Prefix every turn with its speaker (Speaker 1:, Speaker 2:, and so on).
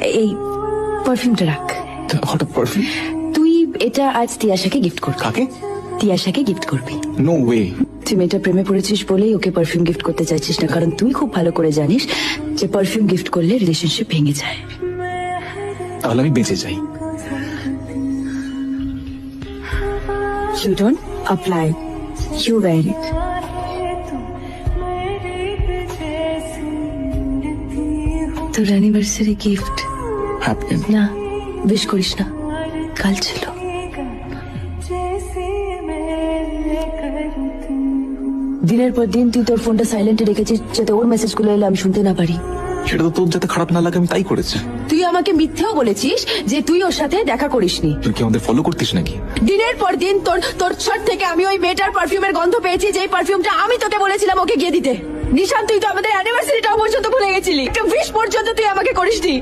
Speaker 1: এই পারফিউমটা রাখ।
Speaker 2: হঠাৎ পারফিউম?
Speaker 1: তুই এটা আজ তিয়াশাকে গিফট করবি।
Speaker 2: কাকে?
Speaker 1: তিয়াশাকে গিফট করবি।
Speaker 2: No way.
Speaker 1: তুই মেয়েটা প্রেমে পড়েছিস বলেই ওকে পারফিউম গিফট করতে চাইছিস না, কারণ তুই খুব ভালো করে জানিস যে পারফিউম গিফট করলে রিলেশনশিপ ভেঙে যায়।
Speaker 2: তাহলে আমি বেঁচে যাই।
Speaker 1: You don't apply, you wear it. তোর অ্যানিভার্সারি গিফট
Speaker 2: হ্যাপি?
Speaker 1: না, উইশ করিস না, কাল ছিল। দিনের পর দিন তুই তোর ফোনটা সাইলেন্টে রেখেছিস যাতে ওর মেসেজগুলো এলে আমি শুনতে না পারি।
Speaker 2: সেটা তো তোর যাতে খারাপ না লাগে আমি তাই করেছি।
Speaker 1: তুই আমাকে মিথ্যেও বলেছিস যে তুই ওর সাথে দেখা করিসনি।
Speaker 2: তুই কি আমাদের ফলো করতিস নাকি?
Speaker 1: দিনের পর দিন তোর তোর শার্ট থেকে আমি ওই মেয়েটার পারফিউমের গন্ধ পেয়েছি, যেই পারফিউমটা আমি তোকে বলেছিলাম ওকে গিয়ে দিতে। নিশান, তুই তো আমাদের অ্যানিভার্সারিটাও পর্যন্ত ভুলে গেছিলি, একটা উইশ পর্যন্ত তুই আমাকে করিসনি।